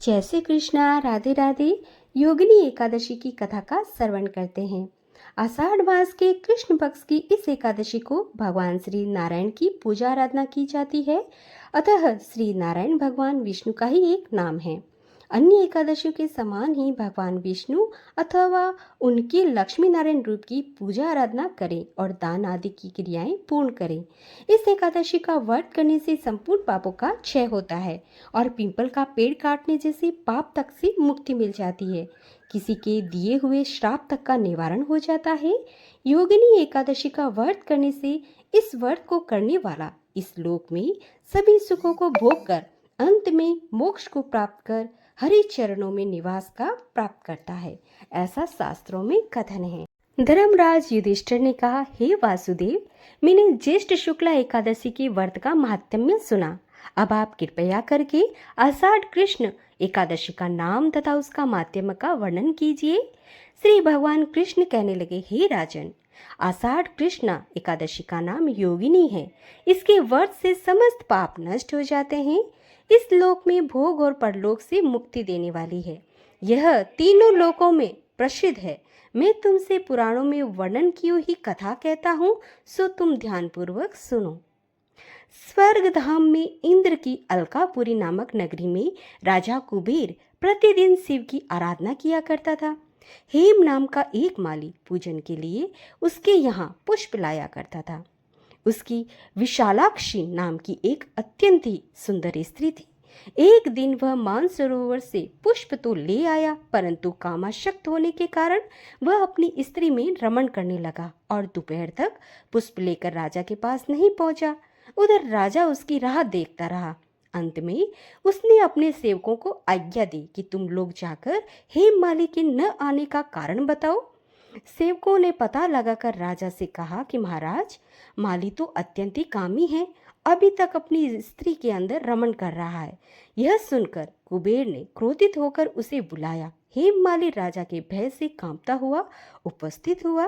जैसे कृष्णा राधे राधे योगिनी एकादशी की कथा का श्रवण करते हैं। आषाढ़ मास के कृष्ण पक्ष की इस एकादशी को भगवान श्री नारायण की पूजा आराधना की जाती है। अतः श्री नारायण भगवान विष्णु का ही एक नाम है। अन्य एकादशियों के समान ही भगवान विष्णु अथवा उनके लक्ष्मी नारायण रूप की पूजा आराधना करें और दान आदि की क्रियाएं पूर्ण करें। इस एकादशी का व्रत करने से संपूर्ण पापों का क्षय होता है और पीपल का पेड़ काटने जैसे पाप तक से मुक्ति मिल जाती है। किसी के दिए हुए श्राप तक का निवारण हो जाता है। योगिनी एकादशी का व्रत करने से इस व्रत को करने वाला इस लोक में सभी सुखों को भोग कर अंत में मोक्ष को प्राप्त कर हरि चरणों में निवास का प्राप्त करता है, ऐसा शास्त्रों में कथन है। धर्मराज युधिष्ठिर ने कहा, हे वासुदेव, मैंने ज्येष्ठ शुक्ला एकादशी के व्रत का महात्म्य सुना। अब आप कृपया करके आषाढ़ कृष्ण एकादशी का नाम तथा उसका माध्यम का वर्णन कीजिए। श्री भगवान कृष्ण कहने लगे, हे राजन, आषाढ़ कृष्ण एकादशी का नाम योगिनी है। इसके व्रत से समस्त पाप नष्ट हो जाते हैं। इस लोक में भोग और परलोक से मुक्ति देने वाली है। यह तीनों लोकों में प्रसिद्ध है। मैं तुमसे पुराणों में वर्णन की हुई कथा कहता हूँ, सो तुम ध्यानपूर्वक सुनो। स्वर्ग धाम में इंद्र की अलकापुरी नामक नगरी में राजा कुबेर प्रतिदिन शिव की आराधना किया करता था। हेम नाम का एक माली पूजन के लिए उसके यहाँ पुष्प लाया करता था। उसकी विशालाक्षी नाम की एक अत्यंत ही सुंदर स्त्री थी। एक दिन वह मानसरोवर से पुष्प तो ले आया, परंतु कामाशक्त होने के कारण वह अपनी स्त्री में रमण करने लगा और दोपहर तक पुष्प लेकर राजा के पास नहीं पहुंचा। उधर राजा उसकी राह देखता रहा। अंत में उसने अपने सेवकों को आज्ञा दी कि तुम लोग जाकर हेममाली के न आने का कारण बताओ। सेवकों ने पता लगाकर राजा से कहा कि महाराज, माली तो अत्यंत ही कामी है, अभी तक अपनी स्त्री के अंदर रमण कर रहा है। यह सुनकर कुबेर ने क्रोधित होकर उसे बुलाया। हेममाली राजा के भय से कांपता हुआ उपस्थित हुआ।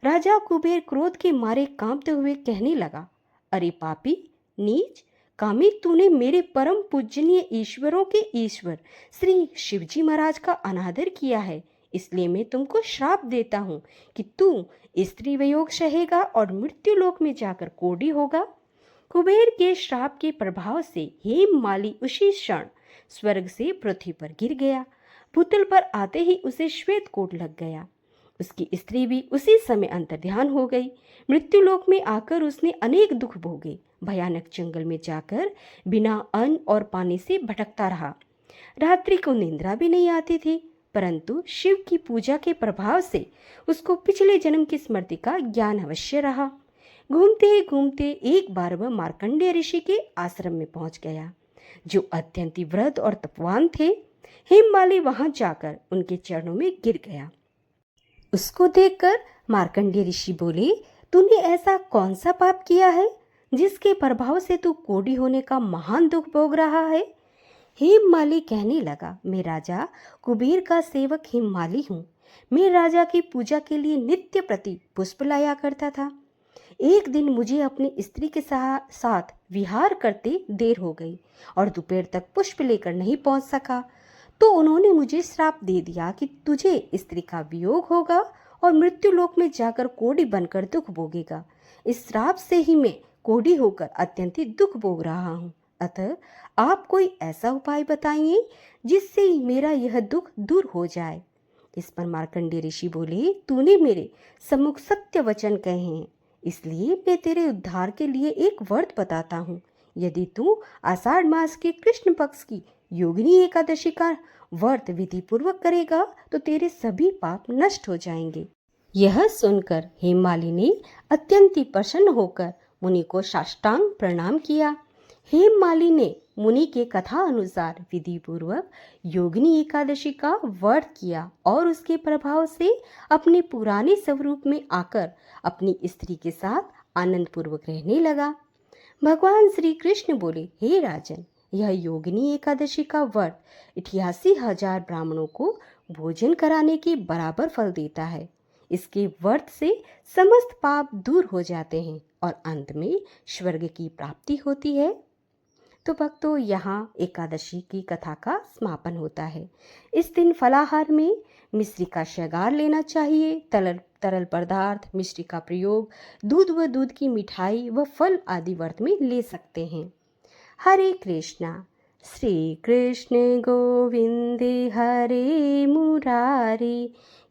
राजा कुबेर क्रोध के मारे कांपते हुए कहने लगा, अरे पापी, नीच, कामी, तूने मेरे परम पूजनीय ईश्वरों के ईश्वर श्री शिवजी महाराज का अनादर किया है। इसलिए मैं तुमको श्राप देता हूँ कि तू स्त्री वियोग सहेगा और मृत्यु लोक में जाकर कोढ़ी होगा। कुबेर के श्राप के प्रभाव से हेममाली उसी क्षण स्वर्ग से पृथ्वी पर गिर गया। भूतल पर आते ही उसे श्वेत कोट लग गया। उसकी स्त्री भी उसी समय अंतर्ध्यान हो गई। मृत्यु लोक में आकर उसने अनेक दुख भोगे। भयानक जंगल में जाकर बिना अन्न और पानी से भटकता रहा। रात्रि को निंद्रा भी नहीं आती थी, परंतु शिव की पूजा के प्रभाव से उसको पिछले जन्म की स्मृति का ज्ञान अवश्य रहा। घूमते घूमते एक बार वह मार्कंडेय ऋषि के आश्रम में पहुंच गया, जो अत्यंत व्रत और तपवान थे। हेममाली वहां जाकर उनके चरणों में गिर गया। उसको देखकर मार्कंडेय ऋषि बोले, तूने ऐसा कौन सा पाप किया है जिसके प्रभाव से तू कोढ़ी होने का महान दुख भोग रहा है? हेममाली कहने लगा, मैं राजा कुबेर का सेवक हेममाली हूँ। मैं राजा की पूजा के लिए नित्य प्रति पुष्प लाया करता था। एक दिन मुझे अपनी स्त्री के साथ विहार करते देर हो गई और दोपहर तक पुष्प लेकर नहीं पहुंच सका, तो उन्होंने मुझे श्राप दे दिया कि तुझे स्त्री का वियोग होगा और मृत्यु लोक में जाकर कोढ़ी बनकर दुख भोगेगा। इस श्राप से ही मैं कोढ़ी होकर अत्यंत दुख भोग रहा हूँ। अतः आप कोई ऐसा उपाय बताइए जिससे मेरा यह दुख दूर हो जाए। इस पर मार्कंडेय ऋषि बोले, तूने मेरे सम्मुख सत्य वचन कहे हैं, इसलिए मैं तेरे उद्धार के लिए एक व्रत बताता हूँ। यदि तू आषाढ़ मास के कृष्ण पक्ष की योगिनी एकादशी का व्रत विधि पूर्वक करेगा तो तेरे सभी पाप नष्ट हो जाएंगे। यह सुनकर हेममाली ने अत्यंत प्रसन्न होकर मुनि को साष्टांग प्रणाम किया। हेममाली ने मुनि के कथा अनुसार विधि पूर्वक योगिनी एकादशी का व्रत किया और उसके प्रभाव से अपने पुराने स्वरूप में आकर अपनी स्त्री के साथ आनंद पूर्वक रहने लगा। भगवान श्री कृष्ण बोले, हे राजन, यह योगिनी एकादशी का व्रत 88,000 ब्राह्मणों को भोजन कराने के बराबर फल देता है। इसके व्रत से समस्त पाप दूर हो जाते हैं और अंत में स्वर्ग की प्राप्ति होती है। तो भक्तों, यहाँ एकादशी की कथा का समापन होता है। इस दिन फलाहार में मिश्री का श्रृंगार लेना चाहिए। तरल तरल पदार्थ मिश्री का प्रयोग दूध व दूध की मिठाई व फल आदि व्रत में ले सकते हैं। हरे कृष्णा। श्री कृष्ण गोविंदे हरे मुरारे,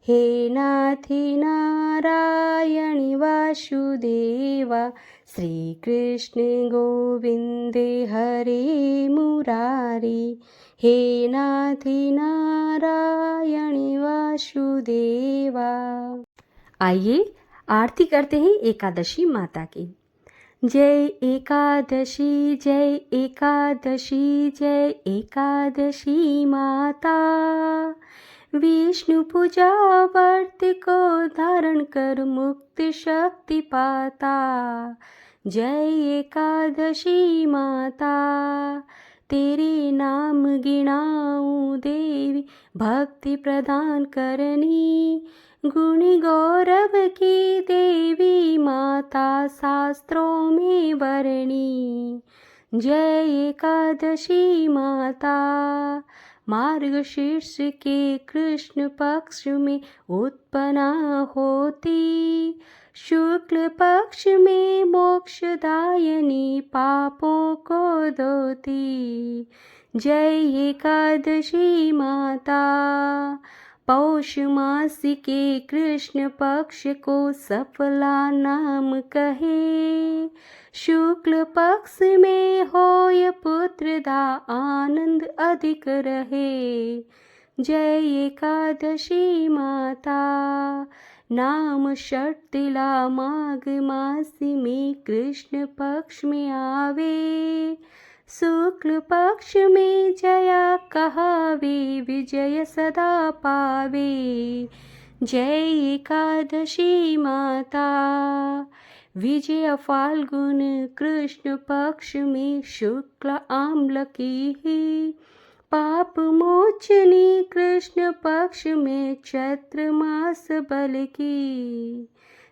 हे नाथ नारायण वासुदेवा। श्री कृष्ण गोविंदे हरे मुरारे, हे नाथ नारायण वासुदेवा। आइए आरती करते हैं एकादशी माता की। जय एकादशी, जय एकादशी, जय एकादशी माता। विष्णु पूजा व्रत को धारण कर मुक्त शक्ति पाता। जय एकादशी माता, तेरे नाम गिनाऊं देवी, भक्ति प्रदान करनी। गुण गौरव की देवी माता, शास्त्रों में वर्णी। जय एकादशी माता, मार्गशीर्ष के कृष्ण पक्ष में उत्पन्ना होती। शुक्ल पक्ष में मोक्षदायिनी, पापों को धोती। जय एकादशी माता, पौष मास के कृष्ण पक्ष को सफला नाम कहे। शुक्ल पक्ष में होय पुत्रदा, आनंद अधिक रहे। जय एकादशी माता, नाम षटतिला माघ मास में कृष्ण पक्ष में आवे। शुक्ल पक्ष में जया कहावे, विजय सदा पावे। जय एकादशी माता, विजय फाल्गुन कृष्ण पक्ष में शुक्ल आम्ल की ही। पाप मोचनी कृष्ण पक्ष में चैत्र मास बल की।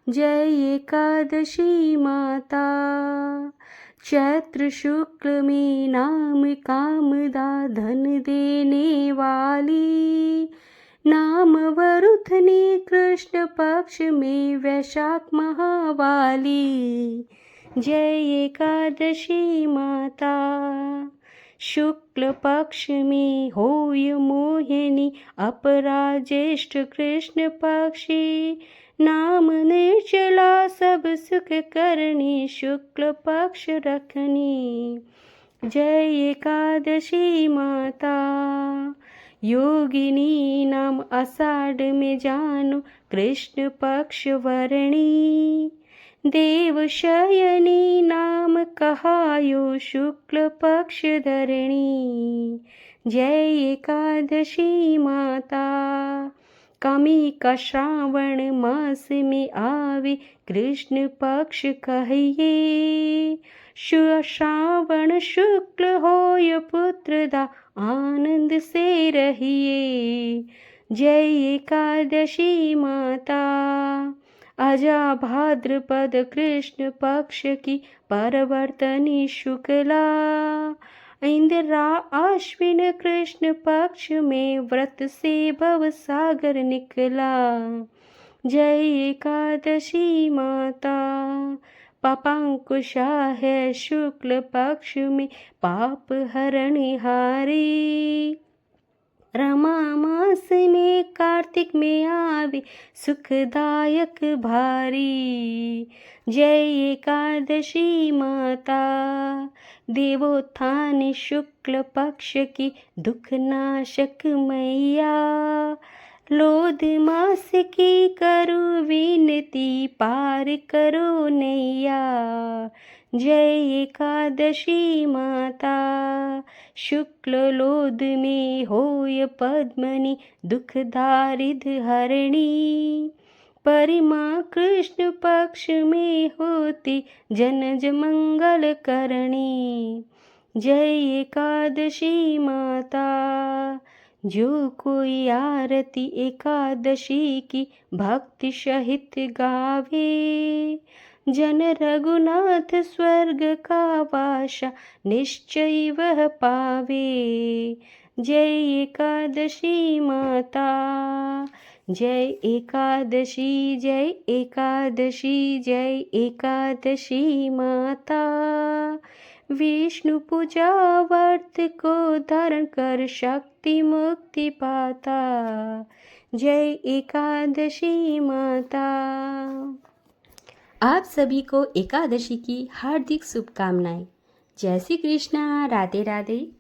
जय एकादशी माता, चैत्र शुक्ल में नाम कामदा, धन देने वाली। नाम वरुथनी कृष्ण पक्ष में वैशाख महावाली। जय एकादशी माता, शुक्ल पक्ष में होय मोहिनी, अपरा ज्येष्ठ कृष्ण पक्षी। नाम निर्जला सब सुख करनी, शुक्ल पक्ष रखनी। जय एकादशी माता, योगिनी नाम आषाढ़ में जानो, कृष्ण पक्ष वर्णी। देव शयनी नाम कहायो, शुक्ल पक्ष धरणी। जय एकादशी माता, कामी का श्रावण मास में आवे, कृष्ण पक्ष कहिए। श्रावण शुक्ल होय पुत्रदा, आनंद से रहिए। जय एकादशी माता, अजा भाद्रपद कृष्ण पक्ष की परवर्तनी शुक्ला। इंदिरा आश्विन कृष्ण पक्ष में व्रत से भव सागर निकला। जय एकादशी माता, पापांकुशा है शुक्ल पक्ष में, पाप हरणहारी। रमा मास में कार्तिक में आवे, सुखदायक भारी। जय एकादशी माता, देवोत्थान शुक्ल पक्ष की, दुख नाशक मैया। लोध मास की करो विनती, पार करो नैया। जय एकादशी माता, शुक्ल लोध में होय पद्मनी, दुख दारिद्र हरणी। परिमा कृष्ण पक्ष में होती, जनज मंगल करणी। जय एकादशी माता, जो कोई आरती एकादशी की, भक्ति सहित गावे। जन रघुनाथ स्वर्ग का वासा निश्चय वह पावे। जय एकादशी माता, जय एकादशी, जय एकादशी, जय एकादशी माता। विष्णु पूजा व्रत को धारण कर शक्ति मुक्ति पाता। जय एकादशी माता। आप सभी को एकादशी की हार्दिक शुभकामनाएं। जय श्री कृष्णा, राधे राधे।